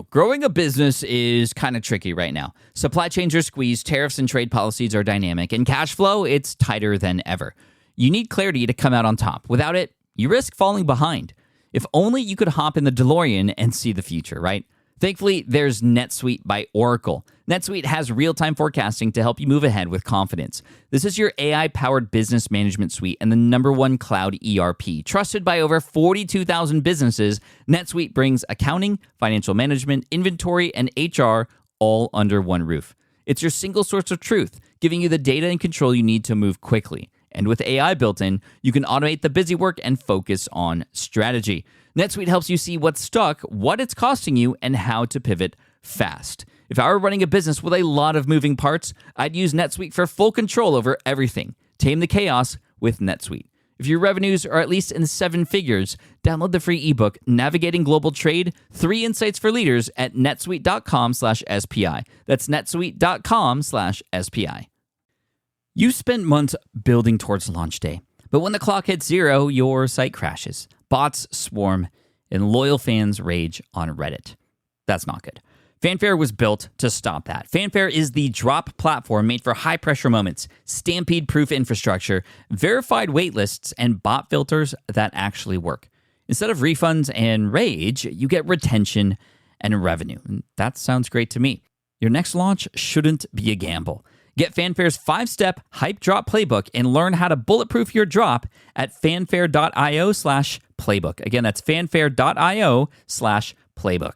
Growing a business is kind of tricky right now. Supply chains are squeezed, tariffs and trade policies are dynamic, and cash flow, it's tighter than ever. You need clarity to come out on top. Without it, you risk falling behind. If only you could hop in the DeLorean and see the future, right? Thankfully, there's NetSuite by Oracle. NetSuite has real-time forecasting to help you move ahead with confidence. This is your AI-powered business management suite and the #1 cloud ERP. Trusted by over 42,000 businesses, NetSuite brings accounting, financial management, inventory, and HR all under one roof. It's your single source of truth, giving you the data and control you need to move quickly. And with AI built in, you can automate the busy work and focus on strategy. NetSuite helps you see what's stuck, what it's costing you, and how to pivot fast. If I were running a business with a lot of moving parts, I'd use NetSuite for full control over everything. Tame the chaos with NetSuite. If your revenues are at least in 7 figures, download the free ebook, Navigating Global Trade, 3 Insights for Leaders at netsuite.com/SPI. That's netsuite.com/SPI. You spent months building towards launch day, but when the clock hits 0, your site crashes. Bots swarm, and loyal fans rage on Reddit. That's not good. Fanfare was built to stop that. Fanfare is the drop platform made for high-pressure moments, stampede-proof infrastructure, verified waitlists, and bot filters that actually work. Instead of refunds and rage, you get retention and revenue. And that sounds great to me. Your next launch shouldn't be a gamble. Get Fanfare's 5-step hype drop playbook and learn how to bulletproof your drop at fanfare.io/playbook. Again, that's fanfare.io/playbook.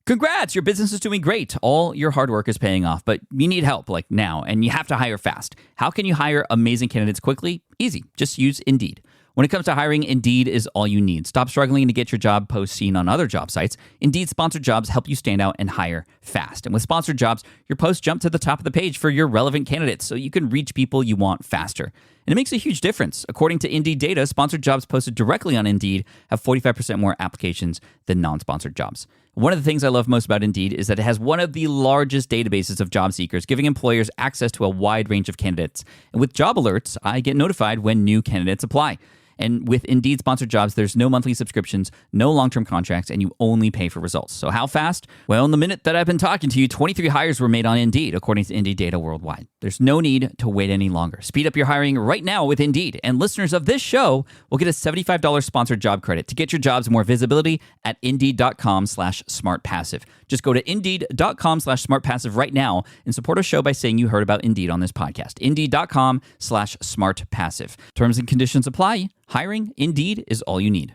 Congrats, your business is doing great. All your hard work is paying off, but you need help like now, and you have to hire fast. How can you hire amazing candidates quickly? Easy. Just use Indeed. When it comes to hiring, Indeed is all you need. Stop struggling to get your job post seen on other job sites. Indeed sponsored jobs help you stand out and hire fast. And with sponsored jobs, your posts jump to the top of the page for your relevant candidates so you can reach people you want faster. And it makes a huge difference. According to Indeed data, sponsored jobs posted directly on Indeed have 45% more applications than non-sponsored jobs. One of the things I love most about Indeed is that it has one of the largest databases of job seekers, giving employers access to a wide range of candidates. And with job alerts, I get notified when new candidates apply. And with Indeed sponsored jobs, there's no monthly subscriptions, no long-term contracts, and you only pay for results. So how fast? Well, in the minute that I've been talking to you, 23 hires were made on Indeed, according to Indeed data worldwide. There's no need to wait any longer. Speed up your hiring right now with Indeed. And listeners of this show will get a $75 sponsored job credit to get your jobs more visibility at Indeed.com/smartpassive. Just go to Indeed.com/smartpassive right now and support our show by saying you heard about Indeed on this podcast. Indeed.com/smartpassive. Terms and conditions apply. Hiring, Indeed, is all you need.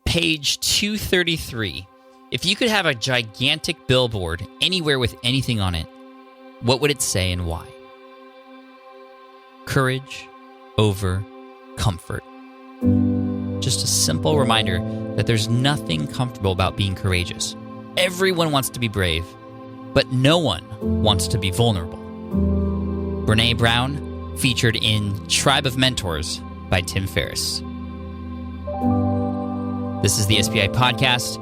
Page 233. If you could have a gigantic billboard anywhere with anything on it, what would it say and why? Courage over comfort. Just a simple reminder that there's nothing comfortable about being courageous. Everyone wants to be brave, but no one wants to be vulnerable. Brené Brown, featured in Tribe of Mentors by Tim Ferriss. This is the SPI Podcast,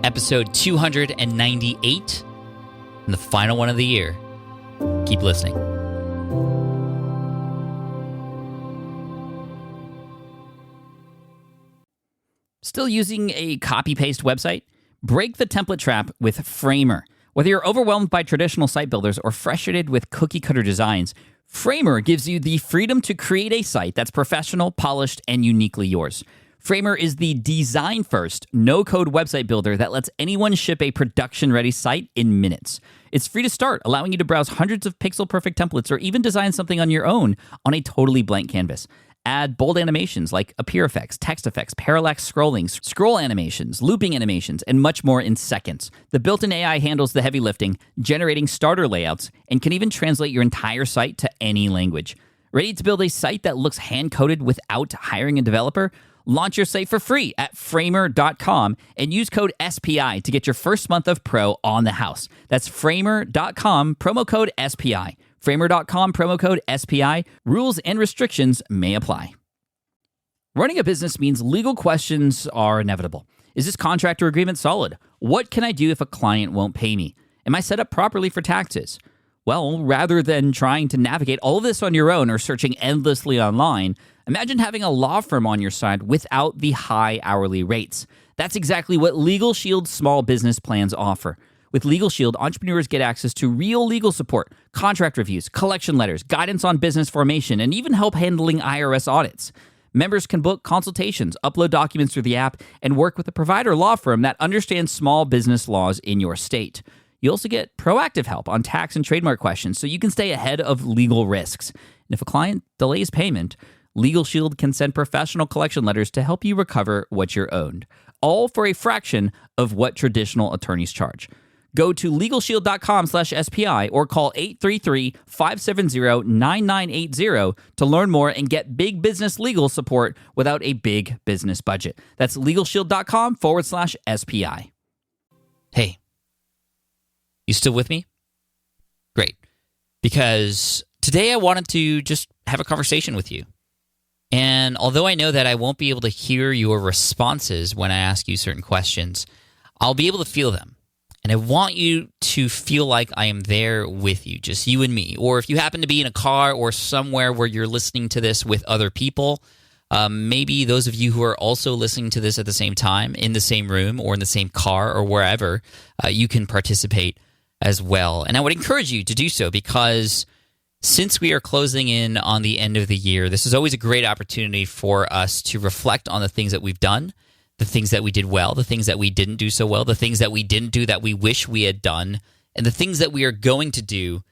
episode 298, and the final one of the year. Keep listening. Still using a copy-paste website? Break the template trap with Framer. Whether you're overwhelmed by traditional site builders or frustrated with cookie-cutter designs, Framer gives you the freedom to create a site that's professional, polished, and uniquely yours. Framer is the design-first, no-code website builder that lets anyone ship a production-ready site in minutes. It's free to start, allowing you to browse hundreds of pixel-perfect templates or even design something on your own on a totally blank canvas. Add bold animations like appear effects, text effects, parallax scrolling, scroll animations, looping animations, and much more in seconds. The built-in AI handles the heavy lifting, generating starter layouts, and can even translate your entire site to any language. Ready to build a site that looks hand-coded without hiring a developer? Launch your site for free at framer.com and use code SPI to get your first month of pro on the house. That's framer.com, promo code SPI. Framer.com, promo code SPI. Rules and restrictions may apply. Running a business means legal questions are inevitable. Is this contract or agreement solid? What can I do if a client won't pay me? Am I set up properly for taxes? Well, rather than trying to navigate all of this on your own or searching endlessly online, imagine having a law firm on your side without the high hourly rates. That's exactly what Legal Shield's small business plans offer. With Legal Shield, entrepreneurs get access to real legal support, contract reviews, collection letters, guidance on business formation, and even help handling IRS audits. Members can book consultations, upload documents through the app, and work with a provider law firm that understands small business laws in your state. You also get proactive help on tax and trademark questions so you can stay ahead of legal risks. And if a client delays payment, Legal Shield can send professional collection letters to help you recover what you're owed, all for a fraction of what traditional attorneys charge. Go to LegalShield.com/SPI or call 833-570-9980 to learn more and get big business legal support without a big business budget. That's LegalShield.com/SPI. Hey, you still with me? Great. Because today I wanted to just have a conversation with you. And although I know that I won't be able to hear your responses when I ask you certain questions, I'll be able to feel them. And I want you to feel like I am there with you, just you and me. Or if you happen to be in a car or somewhere where you're listening to this with other people, maybe those of you who are also listening to this at the same time, in the same room or in the same car or wherever, you can participate as well. And I would encourage you to do so because since we are closing in on the end of the year, this is always a great opportunity for us to reflect on the things that we've done, the things that we did well, the things that we didn't do so well, the things that we didn't do that we wish we had done, and the things that we are going to do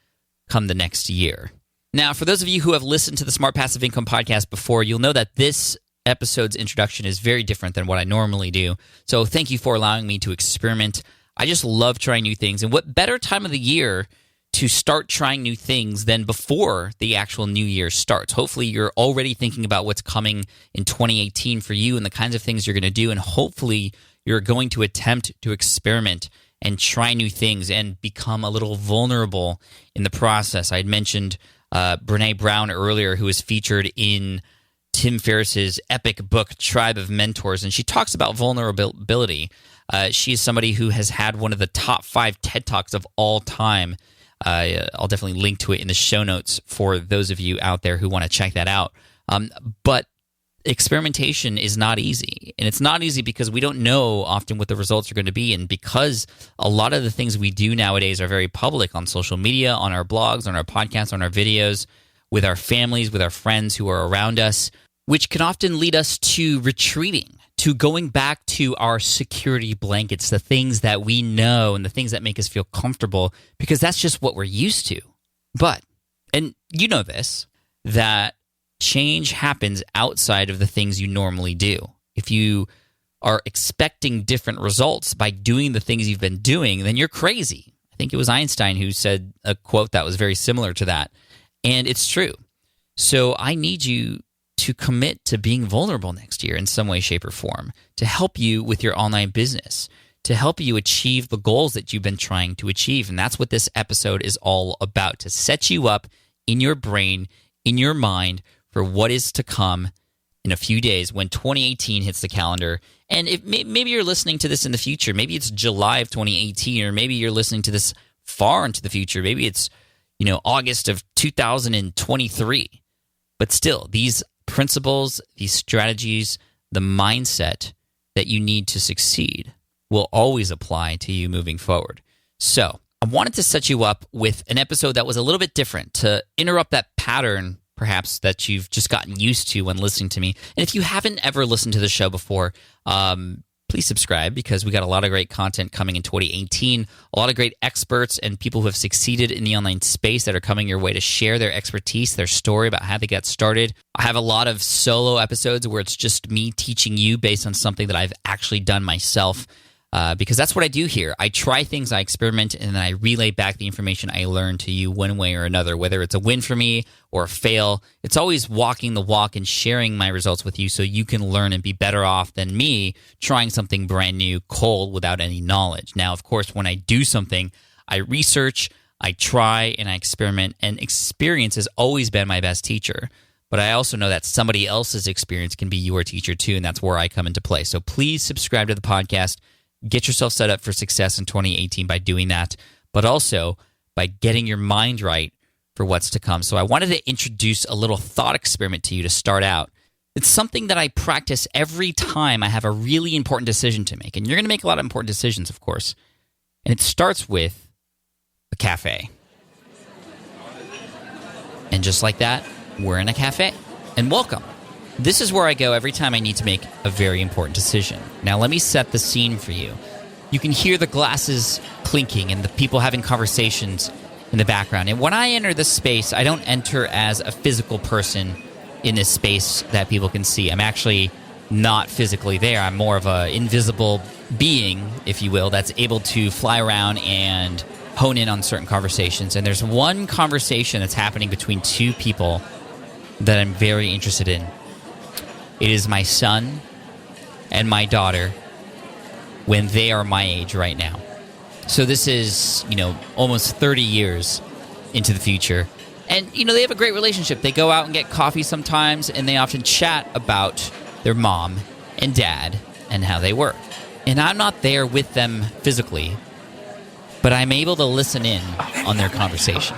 come the next year. Now, for those of you who have listened to the Smart Passive Income podcast before, you'll know that this episode's introduction is very different than what I normally do. So thank you for allowing me to experiment. I just love trying new things. And what better time of the year to start trying new things than before the actual new year starts. Hopefully you're already thinking about what's coming in 2018 for you and the kinds of things you're going to do, and hopefully you're going to attempt to experiment and try new things and become a little vulnerable in the process. I had mentioned Brene Brown earlier, who was featured in Tim Ferriss's epic book, Tribe of Mentors, and she talks about vulnerability. She is somebody who has had one of the top 5 TED Talks of all time. I'll definitely link to it in the show notes for those of you out there who want to check that out. But experimentation is not easy. And it's not easy because we don't know often what the results are going to be. And because a lot of the things we do nowadays are very public on social media, on our blogs, on our podcasts, on our videos, with our families, with our friends who are around us, which can often lead us to retreating, to going back to our security blankets, the things that we know and the things that make us feel comfortable, because that's just what we're used to. But, and you know this, that change happens outside of the things you normally do. If you are expecting different results by doing the things you've been doing, then you're crazy. I think it was Einstein who said a quote that was very similar to that. And it's true. So I need you to commit to being vulnerable next year in some way, shape, or form, to help you with your online business, to help you achieve the goals that you've been trying to achieve. And that's what this episode is all about, to set you up in your brain, in your mind, for what is to come in a few days when 2018 hits the calendar. And maybe you're listening to this in the future. Maybe it's July of 2018, or maybe you're listening to this far into the future. Maybe it's, August of 2023. But still, these principles, these strategies, the mindset that you need to succeed will always apply to you moving forward. So I wanted to set you up with an episode that was a little bit different to interrupt that pattern, perhaps, that you've just gotten used to when listening to me. And if you haven't ever listened to the show before, please subscribe, because we got a lot of great content coming in 2018, a lot of great experts and people who have succeeded in the online space that are coming your way to share their expertise, their story about how they got started. I have a lot of solo episodes where it's just me teaching you based on something that I've actually done myself, because that's what I do here. I try things, I experiment, and then I relay back the information I learned to you one way or another, whether it's a win for me or a fail. It's always walking the walk and sharing my results with you so you can learn and be better off than me trying something brand new, cold, without any knowledge. Now, of course, when I do something, I research, I try, and I experiment, and experience has always been my best teacher. But I also know that somebody else's experience can be your teacher too, and that's where I come into play. So please subscribe to the podcast. Get yourself set up for success in 2018 by doing that, but also by getting your mind right for what's to come. So I wanted to introduce a little thought experiment to you to start out. It's something that I practice every time I have a really important decision to make. And you're going to make a lot of important decisions, of course. And it starts with a cafe. And just like that, we're in a cafe. And welcome. This is where I go every time I need to make a very important decision. Now, let me set the scene for you. You can hear the glasses clinking and the people having conversations in the background. And when I enter this space, I don't enter as a physical person in this space that people can see. I'm actually not physically there. I'm more of an invisible being, if you will, that's able to fly around and hone in on certain conversations. And there's one conversation that's happening between two people that I'm very interested in. It is my son and my daughter when they are my age right now. So this is, almost 30 years into the future. And, they have a great relationship. They go out and get coffee sometimes, and they often chat about their mom and dad and how they were. And I'm not there with them physically, but I'm able to listen in on their conversation.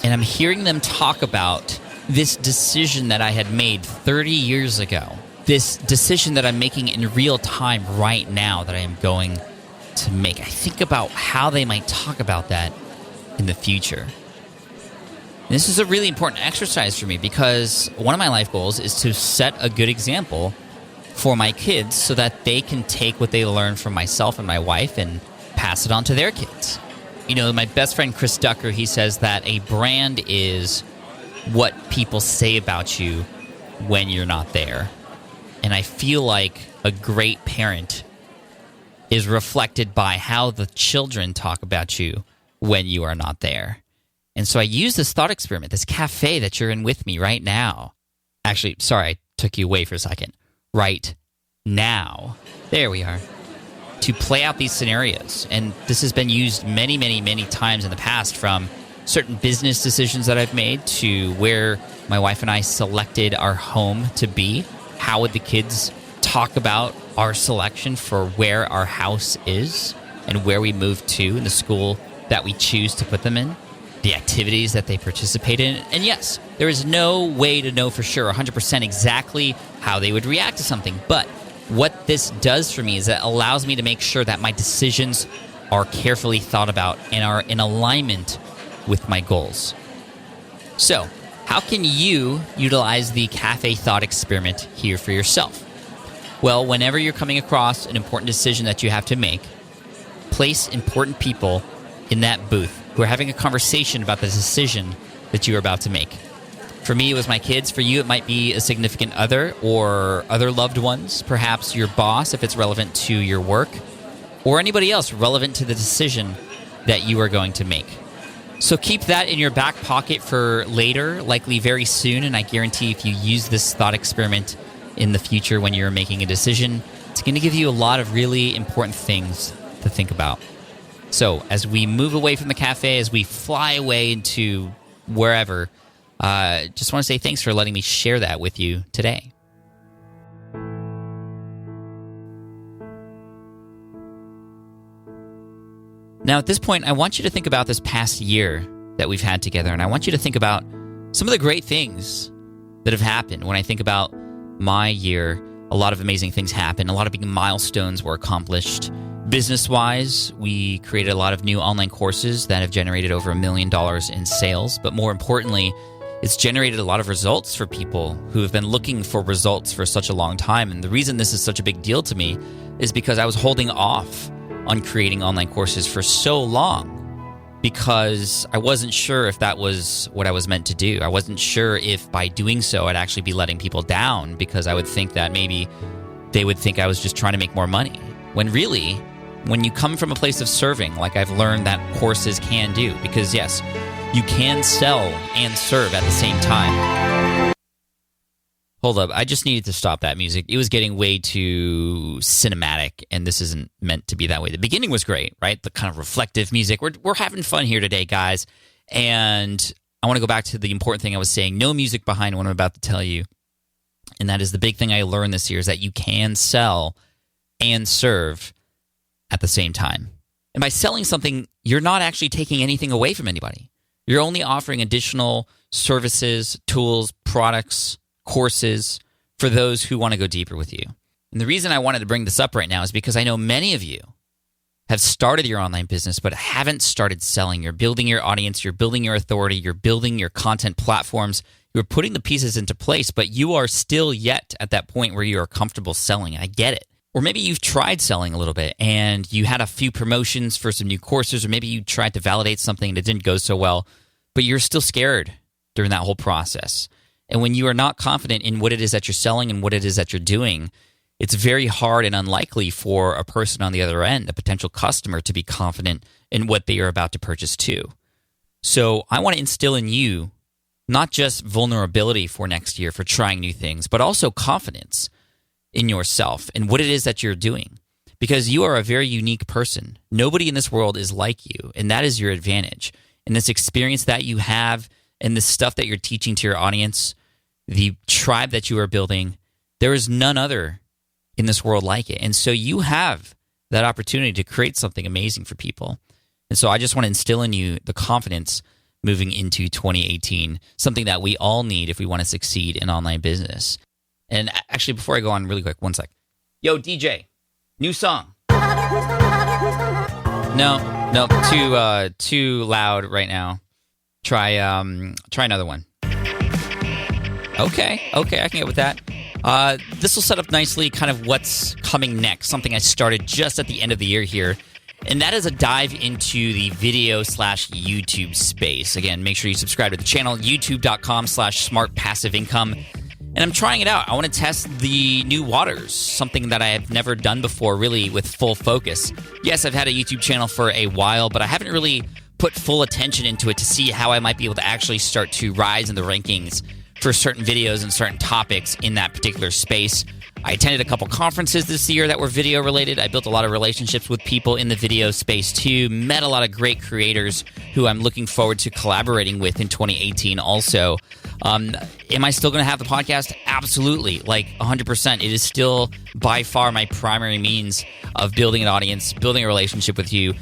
And I'm hearing them talk about this decision that I had made 30 years ago. This decision that I'm making in real time right now that I am going to make. I think about how they might talk about that in the future. And this is a really important exercise for me because one of my life goals is to set a good example for my kids so that they can take what they learn from myself and my wife and pass it on to their kids. My best friend Chris Ducker, he says that a brand is what people say about you when you're not there. And I feel like a great parent is reflected by how the children talk about you when you are not there. And so I use this thought experiment, this cafe that you're in with me right now. Actually, sorry, I took you away for a second. Right now. There we are. To play out these scenarios. And this has been used many, many, many times in the past, from certain business decisions that I've made to where my wife and I selected our home to be. How would the kids talk about our selection for where our house is and where we move to in the school that we choose to put them in, the activities that they participate in. And yes, there is no way to know for sure 100% exactly how they would react to something. But what this does for me is it allows me to make sure that my decisions are carefully thought about and are in alignment with my goals. So, how can you utilize the cafe thought experiment here for yourself? Well, whenever you're coming across an important decision that you have to make, place important people in that booth who are having a conversation about the decision that you are about to make. For me, it was my kids. For you, it might be a significant other or other loved ones, perhaps your boss if it's relevant to your work, or anybody else relevant to the decision that you are going to make. So keep that in your back pocket for later, likely very soon, and I guarantee if you use this thought experiment in the future when you're making a decision, it's going to give you a lot of really important things to think about. So as we move away from the cafe, as we fly away into wherever, just want to say thanks for letting me share that with you today. Now, at this point, I want you to think about this past year that we've had together, and I want you to think about some of the great things that have happened. When I think about my year, a lot of amazing things happened. A lot of big milestones were accomplished. Business-wise, we created a lot of new online courses that have generated over $1 million in sales. But more importantly, it's generated a lot of results for people who have been looking for results for such a long time. And the reason this is such a big deal to me is because I was holding off on creating online courses for so long because I wasn't sure if that was what I was meant to do. I wasn't sure if by doing so I'd actually be letting people down, because I would think that maybe they would think I was just trying to make more money. When really, when you come from a place of serving, like I've learned that courses can do, because yes, you can sell and serve at the same time. Hold up, I just needed to stop that music. It was getting way too cinematic, and this isn't meant to be that way. The beginning was great, right? The kind of reflective music. We're having fun here today, guys. And I want to go back to the important thing I was saying. No music behind what I'm about to tell you. And that is the big thing I learned this year, is that you can sell and serve at the same time. And by selling something, you're not actually taking anything away from anybody. You're only offering additional services, tools, products, courses for those who want to go deeper with you. And the reason I wanted to bring this up right now is because I know many of you have started your online business but haven't started selling. You're building your audience, you're building your authority, you're building your content platforms, you're putting the pieces into place, but you are still yet at that point where you are comfortable selling. I get it. Or maybe you've tried selling a little bit and you had a few promotions for some new courses, or maybe you tried to validate something that didn't go so well, but you're still scared during that whole process. And when you are not confident in what it is that you're selling and what it is that you're doing, it's very hard and unlikely for a person on the other end, a potential customer, to be confident in what they are about to purchase too. So I want to instill in you not just vulnerability for next year for trying new things, but also confidence in yourself and what it is that you're doing. Because you are a very unique person. Nobody in this world is like you, and that is your advantage. And this experience that you have and the stuff that you're teaching to your audience, the tribe that you are building, there is none other in this world like it. And so you have that opportunity to create something amazing for people. And so I just want to instill in you the confidence moving into 2018, something that we all need if we want to succeed in online business. And actually, before I go on really quick, one sec. Yo, DJ, new song. No, too loud right now. Try another one. Okay, I can get with that. This will set up nicely kind of what's coming next, something I started just at the end of the year here. And that is a dive into the video/YouTube space. Again, make sure you subscribe to the channel, youtube.com/smartpassiveincome. And I'm trying it out. I want to test the new waters, something that I have never done before, really, with full focus. Yes, I've had a YouTube channel for a while, but I haven't really put full attention into it to see how I might be able to actually start to rise in the rankings for certain videos and certain topics in that particular space. I attended a couple conferences this year that were video related. I built a lot of relationships with people in the video space too, met a lot of great creators who I'm looking forward to collaborating with in 2018 also. Am I still going to have the podcast? Absolutely, like 100%. It is still by far my primary means of building an audience, building a relationship with you.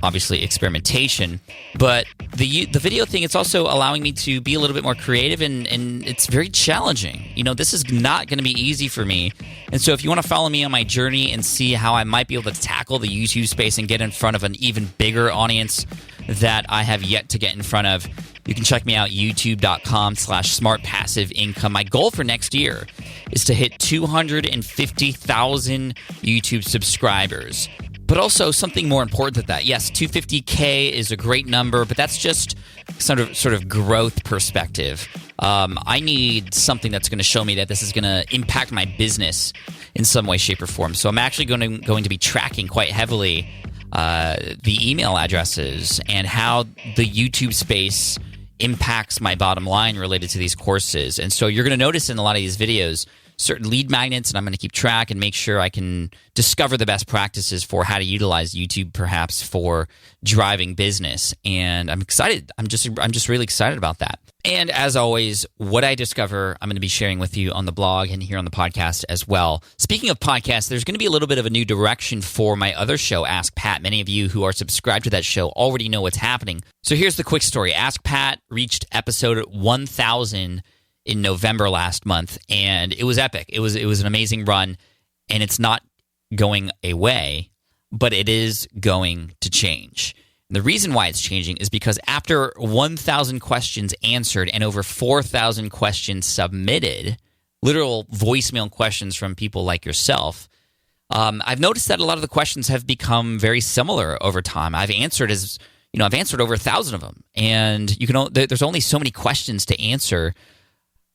Obviously experimentation, but the video thing, it's also allowing me to be a little bit more creative, and it's very challenging. You know, this is not going to be easy for me. And so if you want to follow me on my journey and see how I might be able to tackle the YouTube space and get in front of an even bigger audience that I have yet to get in front of, you can check me out, youtube.com/smartpassiveincome. My goal for next year is to hit 250,000 YouTube subscribers. But also something more important than that. Yes, 250K is a great number, but that's just sort of growth perspective. I need something that's going to show me that this is going to impact my business in some way, shape, or form. So I'm actually going to be tracking quite heavily the email addresses and how the YouTube space impacts my bottom line related to these courses. And so you're going to notice in a lot of these videos certain lead magnets, and I'm going to keep track and make sure I can discover the best practices for how to utilize YouTube perhaps for driving business. And I'm excited. I'm just really excited about that. And as always, what I discover, I'm going to be sharing with you on the blog and here on the podcast as well. Speaking of podcasts, there's going to be a little bit of a new direction for my other show, Ask Pat. Many of you who are subscribed to that show already know what's happening. So here's the quick story. Ask Pat reached episode 1,000 in November last month, and it was epic. It was an amazing run, and it's not going away, but it is going to change. And the reason why it's changing is because after 1,000 questions answered and over 4,000 questions submitted, literal voicemail questions from people like yourself, I've noticed that a lot of the questions have become very similar over time. I've answered over 1,000 of them, and there's only so many questions to answer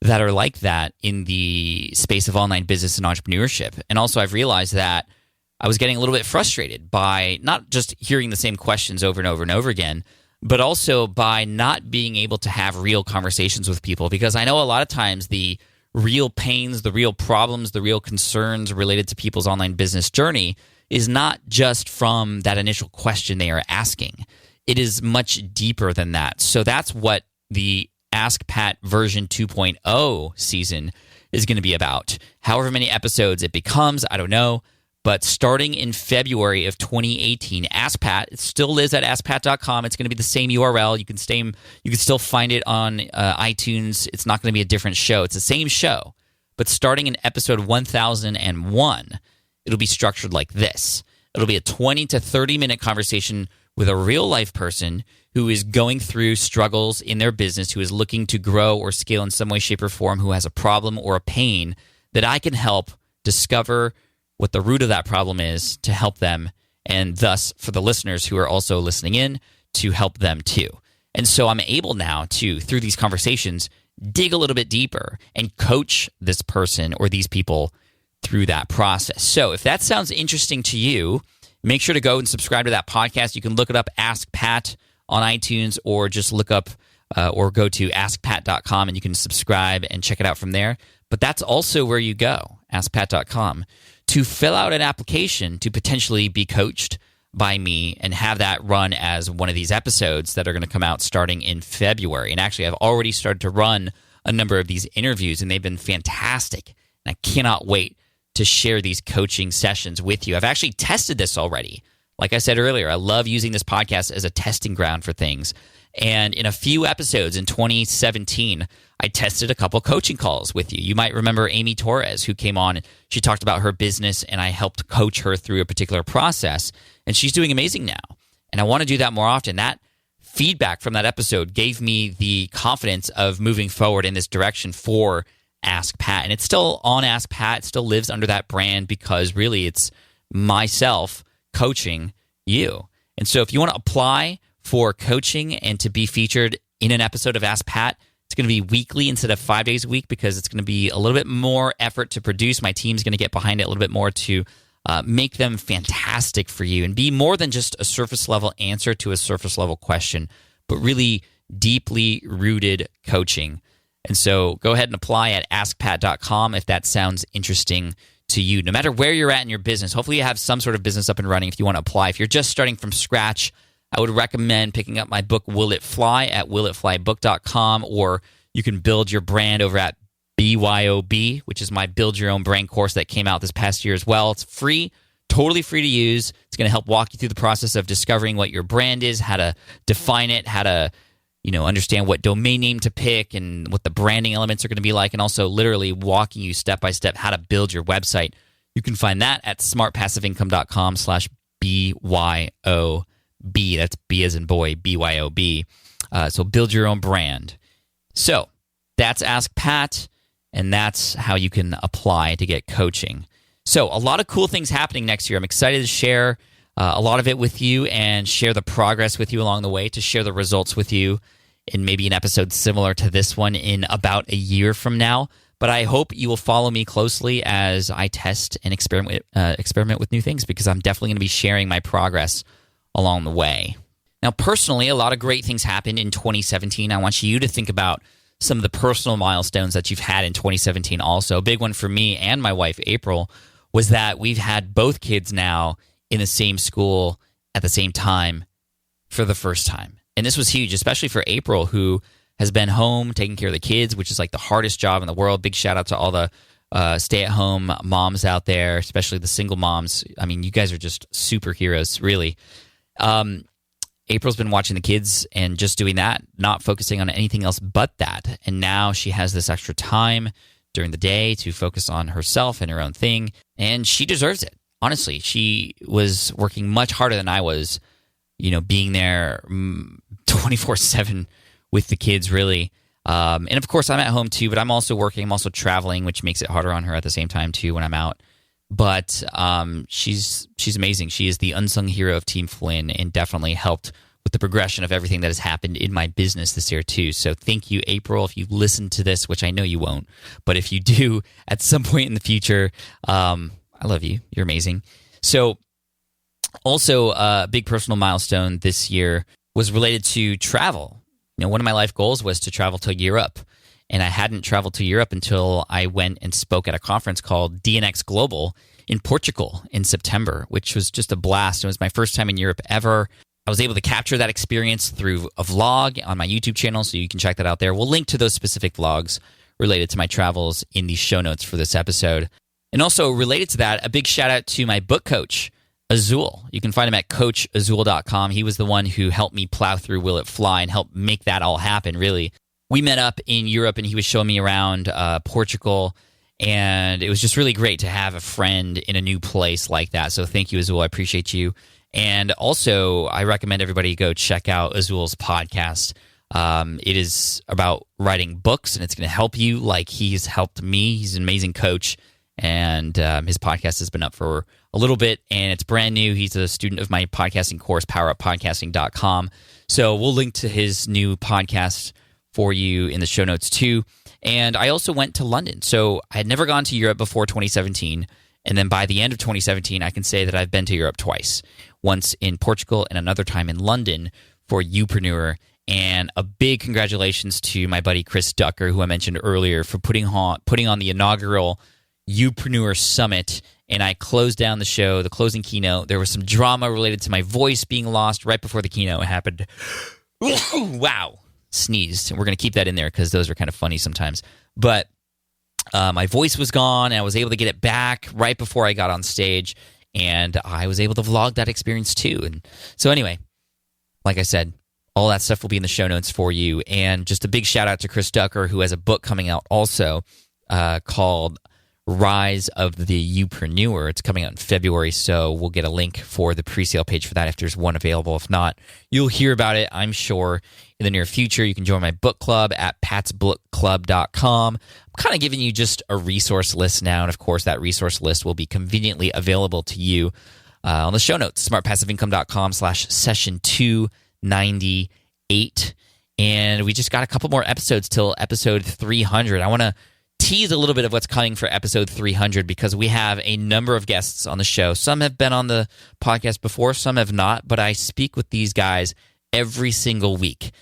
that are like that in the space of online business and entrepreneurship. And also I've realized that I was getting a little bit frustrated by not just hearing the same questions over and over and over again, but also by not being able to have real conversations with people, because I know a lot of times the real pains, the real problems, the real concerns related to people's online business journey is not just from that initial question they are asking. It is much deeper than that. So that's what the Ask Pat version 2.0 season is going to be about. However many episodes it becomes, I don't know, But starting in February of 2018, Ask Pat, it still lives at askpat.com. It's going to be the same URL. You can still find it on iTunes. It's not going to be a different show. It's the same show. But starting in episode 1001, it'll be structured like this. It'll be a 20 to 30-minute conversation with a real-life person who is going through struggles in their business, who is looking to grow or scale in some way, shape, or form, who has a problem or a pain that I can help discover what the root of that problem is to help them, and thus for the listeners who are also listening in to help them too. And so I'm able now to, through these conversations, dig a little bit deeper and coach this person or these people through that process. So if that sounds interesting to you, make sure to go and subscribe to that podcast. You can look it up, Ask Pat, on iTunes, or just look up or go to askpat.com and you can subscribe and check it out from there. But that's also where you go, askpat.com, to fill out an application to potentially be coached by me and have that run as one of these episodes that are going to come out starting in February. And actually, I've already started to run a number of these interviews, and they've been fantastic. And I cannot wait to share these coaching sessions with you. I've actually tested this already. Like I said earlier, I love using this podcast as a testing ground for things. And in a few episodes in 2017, I tested a couple coaching calls with you. You might remember Amy Torres, who came on. She talked about her business, and I helped coach her through a particular process. And she's doing amazing now. And I want to do that more often. That feedback from that episode gave me the confidence of moving forward in this direction for Ask Pat. And it's still on Ask Pat. It still lives under that brand because really it's myself coaching you. And so if you want to apply for coaching and to be featured in an episode of Ask Pat, it's going to be weekly instead of 5 days a week because it's going to be a little bit more effort to produce. My team's going to get behind it a little bit more to make them fantastic for you and be more than just a surface level answer to a surface level question, but really deeply rooted coaching. And so go ahead and apply at askpat.com if that sounds interesting to you. No matter where you're at in your business, hopefully you have some sort of business up and running if you want to apply. If you're just starting from scratch, I would recommend picking up my book, Will It Fly, at willitflybook.com, or you can build your brand over at BYOB, which is my Build Your Own Brand course that came out this past year as well. It's free, totally free to use. It's going to help walk you through the process of discovering what your brand is, how to define it, how to understand what domain name to pick and what the branding elements are going to be like, and also literally walking you step by step how to build your website. You can find that at smartpassiveincome.com/BYOB. That's B as in boy, BYOB. So build your own brand. So that's Ask Pat, and that's how you can apply to get coaching. So a lot of cool things happening next year. I'm excited to share a lot of it with you and share the progress with you along the way, to share the results with you in maybe an episode similar to this one in about a year from now. But I hope you will follow me closely as I test and experiment with new things, because I'm definitely going to be sharing my progress along the way. Now, personally, a lot of great things happened in 2017. I want you to think about some of the personal milestones that you've had in 2017 also. A big one for me and my wife, April, was that we've had both kids now in the same school at the same time for the first time. And this was huge, especially for April, who has been home taking care of the kids, which is like the hardest job in the world. Big shout out to all the stay-at-home moms out there, especially the single moms. I mean, you guys are just superheroes, really. April's been watching the kids and just doing that, not focusing on anything else but that. And now she has this extra time during the day to focus on herself and her own thing, and she deserves it. Honestly, she was working much harder than I was, being there 24/7 with the kids, really. And of course, I'm at home too, but I'm also working. I'm also traveling, which makes it harder on her at the same time too when I'm out. But she's amazing. She is the unsung hero of Team Flynn and definitely helped with the progression of everything that has happened in my business this year too. So thank you, April, if you listen to this, which I know you won't. But if you do at some point in the future, I love you. You're amazing. So also a big personal milestone this year was related to travel. One of my life goals was to travel to Europe. And I hadn't traveled to Europe until I went and spoke at a conference called DNX Global in Portugal in September, which was just a blast. It was my first time in Europe ever. I was able to capture that experience through a vlog on my YouTube channel, so you can check that out there. We'll link to those specific vlogs related to my travels in the show notes for this episode. And also related to that, a big shout out to my book coach, Azul. You can find him at coachazul.com. He was the one who helped me plow through Will It Fly and help make that all happen, really. We met up in Europe, and he was showing me around Portugal, and it was just really great to have a friend in a new place like that. So thank you, Azul. I appreciate you. And also, I recommend everybody go check out Azul's podcast. It is about writing books, and it's going to help you like he's helped me. He's an amazing coach, and his podcast has been up for a little bit, and it's brand new. He's a student of my podcasting course, poweruppodcasting.com. So we'll link to his new podcast for you in the show notes too. And I also went to London. So I had never gone to Europe before 2017. And then by the end of 2017, I can say that I've been to Europe twice. Once in Portugal and another time in London for Youpreneur. And a big congratulations to my buddy Chris Ducker, who I mentioned earlier, for putting on the inaugural Youpreneur Summit. And I closed down the show, the closing keynote. There was some drama related to my voice being lost right before the keynote happened. Wow. Sneezed. And we're going to keep that in there because those are kind of funny sometimes. But my voice was gone, and I was able to get it back right before I got on stage. And I was able to vlog that experience too. And so anyway, like I said, all that stuff will be in the show notes for you. And just a big shout out to Chris Ducker, who has a book coming out also called Rise of the Youpreneur. It's coming out in February, so we'll get a link for the pre-sale page for that if there's one available. If not, you'll hear about it, I'm sure, in the near future. You can join my book club at patsbookclub.com. I'm kind of giving you just a resource list now, and of course, that resource list will be conveniently available to you on the show notes, smartpassiveincome.com/session 298. And we just got a couple more episodes till episode 300. I want to tease a little bit of what's coming for episode 300 because we have a number of guests on the show. Some have been on the podcast before, some have not, but I speak with these guys every single week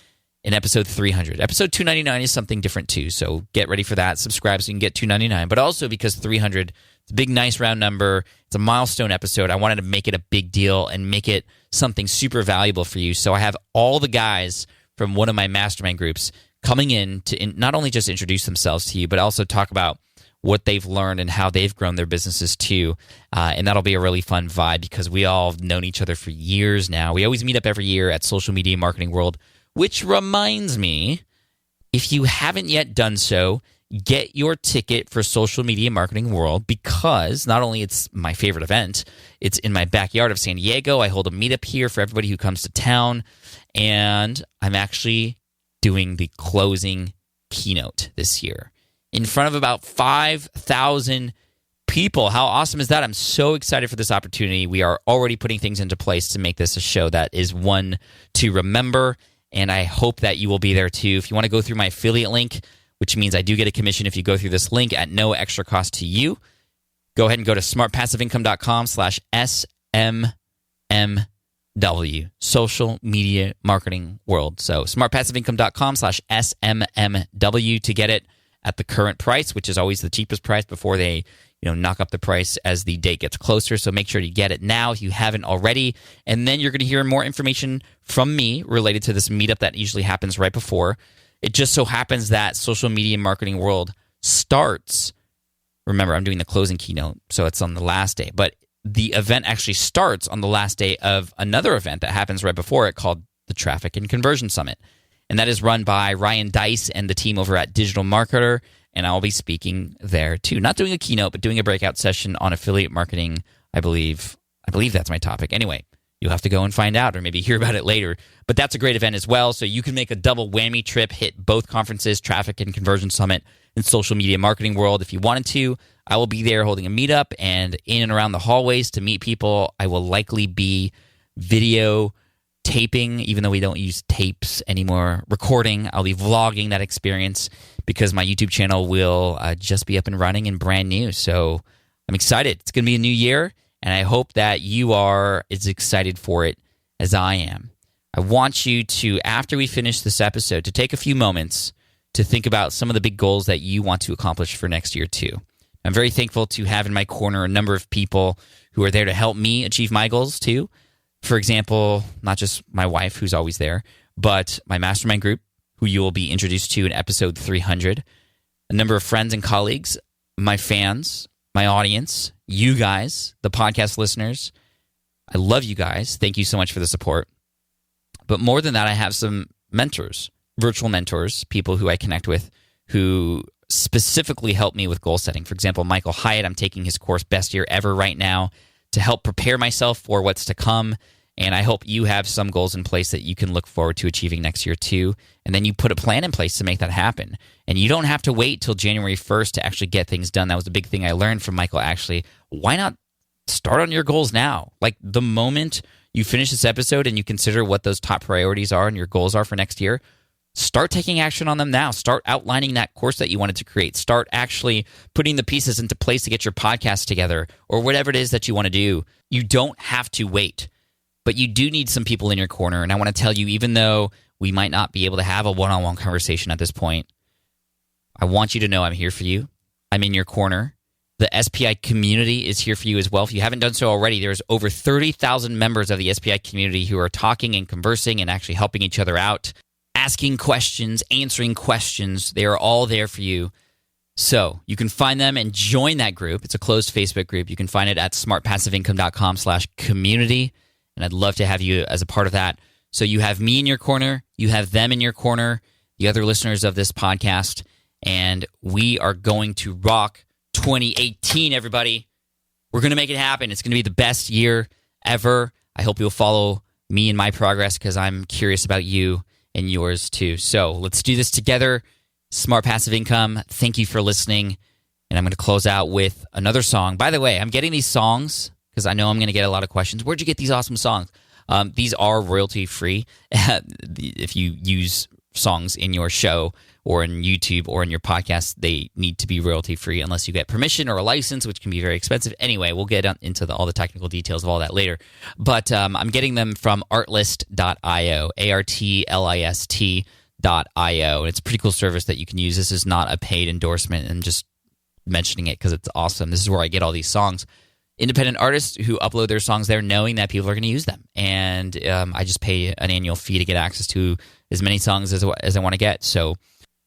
in episode 300. Episode 299 is something different too, so get ready for that. Subscribe so you can get 299, but also because 300, it's a big, nice round number. It's a milestone episode. I wanted to make it a big deal and make it something super valuable for you. So I have all the guys from one of my mastermind groups coming in to not only just introduce themselves to you, but also talk about what they've learned and how they've grown their businesses too. And that'll be a really fun vibe because we all have known each other for years now. We always meet up every year at Social Media Marketing World, which reminds me, if you haven't yet done so, get your ticket for Social Media Marketing World because not only it's my favorite event, it's in my backyard of San Diego. I hold a meetup here for everybody who comes to town, and I'm actually doing the closing keynote this year in front of about 5,000 people. How awesome is that? I'm so excited for this opportunity. We are already putting things into place to make this a show that is one to remember, and I hope that you will be there too. If you want to go through my affiliate link, which means I do get a commission if you go through this link at no extra cost to you, go ahead and go to smartpassiveincome.com/SMM Social Media Marketing World. So smartpassiveincome.com/SMMW to get it at the current price, which is always the cheapest price before they knock up the price as the date gets closer. So make sure you get it now if you haven't already. And then you're going to hear more information from me related to this meetup that usually happens right before. It just so happens that Social Media Marketing World starts. Remember, I'm doing the closing keynote, so it's on the last day. But the event actually starts on the last day of another event that happens right before it called the Traffic and Conversion Summit. And that is run by Ryan Dice and the team over at Digital Marketer. And I'll be speaking there too. Not doing a keynote, but doing a breakout session on affiliate marketing, I believe. I believe that's my topic. Anyway, you'll have to go and find out or maybe hear about it later. But that's a great event as well. So you can make a double whammy trip, hit both conferences, Traffic and Conversion Summit and Social Media Marketing World if you wanted to. I will be there holding a meetup and in and around the hallways to meet people. I will likely be video taping, even though we don't use tapes anymore, recording. I'll be vlogging that experience because my YouTube channel will just be up and running and brand new. So I'm excited. It's going to be a new year, and I hope that you are as excited for it as I am. I want you to, after we finish this episode, to take a few moments to think about some of the big goals that you want to accomplish for next year too. I'm very thankful to have in my corner a number of people who are there to help me achieve my goals too. For example, not just my wife, who's always there, but my mastermind group, who you will be introduced to in episode 300, a number of friends and colleagues, my fans, my audience, you guys, the podcast listeners. I love you guys. Thank you so much for the support. But more than that, I have some mentors, virtual mentors, people who I connect with who specifically help me with goal setting. For example, Michael Hyatt, I'm taking his course Best Year Ever right now to help prepare myself for what's to come. And I hope you have some goals in place that you can look forward to achieving next year too. And then you put a plan in place to make that happen. And you don't have to wait till January 1st to actually get things done. That was the big thing I learned from Michael, actually. Why not start on your goals now? Like the moment you finish this episode and you consider what those top priorities are and your goals are for next year, start taking action on them now. Start outlining that course that you wanted to create. Start actually putting the pieces into place to get your podcast together or whatever it is that you want to do. You don't have to wait, but you do need some people in your corner. And I want to tell you, even though we might not be able to have a one-on-one conversation at this point, I want you to know I'm here for you. I'm in your corner. The SPI community is here for you as well. If you haven't done so already, there's over 30,000 members of the SPI community who are talking and conversing and actually helping each other out, asking questions, answering questions. They are all there for you. So you can find them and join that group. It's a closed Facebook group. You can find it at smartpassiveincome.com/community. And I'd love to have you as a part of that. So you have me in your corner. You have them in your corner, the other listeners of this podcast. And we are going to rock 2018, everybody. We're going to make it happen. It's going to be the best year ever. I hope you'll follow me in my progress because I'm curious about you and yours too. So let's do this together. Smart Passive Income, thank you for listening. And I'm going to close out with another song. By the way, I'm getting these songs because I know I'm going to get a lot of questions. Where'd you get these awesome songs? These are royalty free. If you use songs in your show or in YouTube or in your podcast, they need to be royalty free unless you get permission or a license, which can be very expensive. Anyway, we'll get into all the technical details of all that later. But I'm getting them from artlist.io, artlist.io. And it's a pretty cool service that you can use. This is not a paid endorsement. I'm just mentioning it because it's awesome. This is where I get all these songs. Independent artists who upload their songs there knowing that people are going to use them. And I just pay an annual fee to get access to as many songs as I want to get. So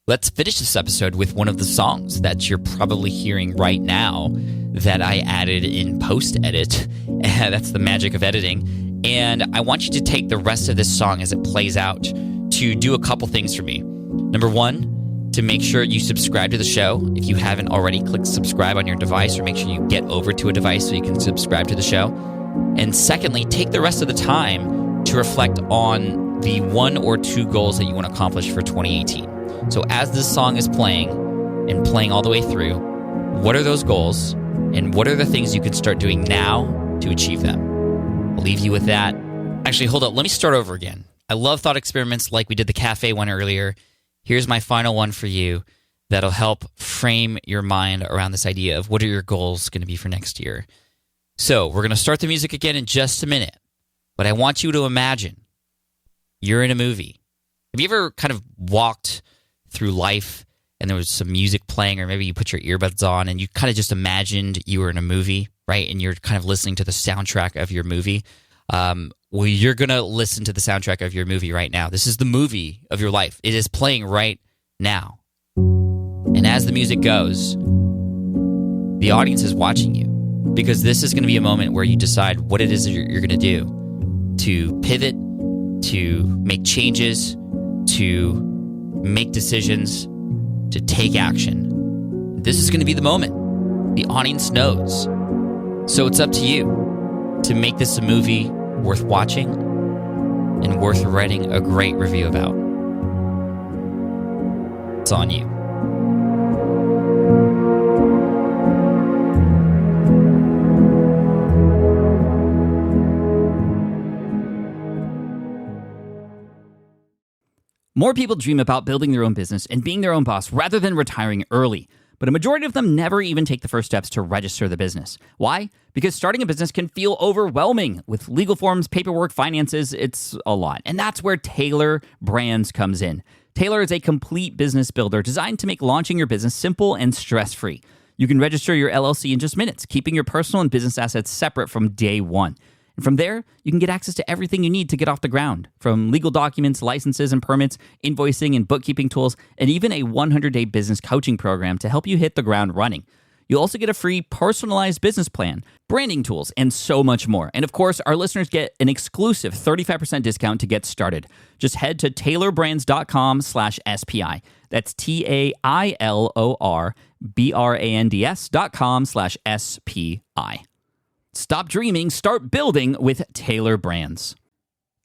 let's finish this episode with one of the songs that you're probably hearing right now that I added in post-edit. That's the magic of editing. And I want you to take the rest of this song as it plays out to do a couple things for me. Number one, to make sure you subscribe to the show. If you haven't already, click subscribe on your device or make sure you get over to a device so you can subscribe to the show. And secondly, take the rest of the time to reflect on the 1 or 2 goals that you want to accomplish for 2018. So as this song is playing and playing all the way through, what are those goals and what are the things you can start doing now to achieve them? I'll leave you with that. Actually, hold up. Let me start over again. I love thought experiments like we did the cafe one earlier. Here's my final one for you that'll help frame your mind around this idea of what are your goals going to be for next year. So we're going to start the music again in just a minute, but I want you to imagine you're in a movie. Have you ever kind of walked through life and there was some music playing, or maybe you put your earbuds on and you kind of just imagined you were in a movie, right? And you're kind of listening to the soundtrack of your movie. Well, you're going to listen to the soundtrack of your movie right now. This is the movie of your life. It is playing right now. And as the music goes, the audience is watching you because this is going to be a moment where you decide what it is that you're going to do to pivot, to make changes, to make decisions, to take action. This is going to be the moment. The audience knows. So it's up to you to make this a movie worth watching and worth writing a great review about. It's on you. More people dream about building their own business and being their own boss rather than retiring early. But a majority of them never even take the first steps to register the business. Why? Because starting a business can feel overwhelming. With legal forms, paperwork, finances, it's a lot. And that's where Taylor Brands comes in. Taylor is a complete business builder designed to make launching your business simple and stress-free. You can register your LLC in just minutes, keeping your personal and business assets separate from day one. And from there, you can get access to everything you need to get off the ground, from legal documents, licenses and permits, invoicing and bookkeeping tools, and even a 100-day business coaching program to help you hit the ground running. You'll also get a free personalized business plan, branding tools, and so much more. And of course, our listeners get an exclusive 35% discount to get started. Just head to tailorbrands.com/SPI. That's TAILORBRANDS.com/SPI. Stop dreaming, start building with Tailor Brands.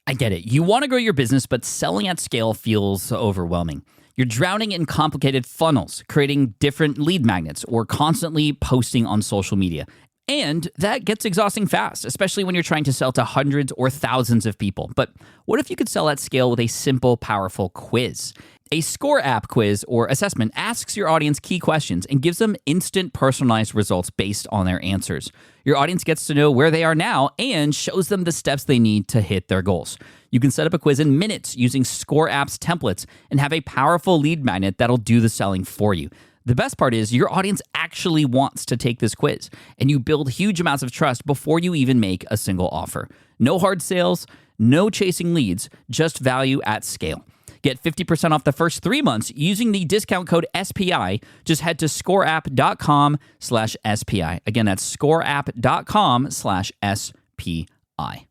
I get it. You want to grow your business, but selling at scale feels overwhelming. You're drowning in complicated funnels, creating different lead magnets, or constantly posting on social media. And that gets exhausting fast, especially when you're trying to sell to hundreds or thousands of people. But what if you could sell at scale with a simple, powerful quiz? A score app quiz or assessment asks your audience key questions and gives them instant personalized results based on their answers. Your audience gets to know where they are now and shows them the steps they need to hit their goals. You can set up a quiz in minutes using Score App's templates and have a powerful lead magnet that'll do the selling for you. The best part is your audience actually wants to take this quiz, and you build huge amounts of trust before you even make a single offer. No hard sales, no chasing leads, just value at scale. Get 50% off the first 3 months using the discount code SPI. Just head to scoreapp.com/SPI. Again, that's scoreapp.com/SPI.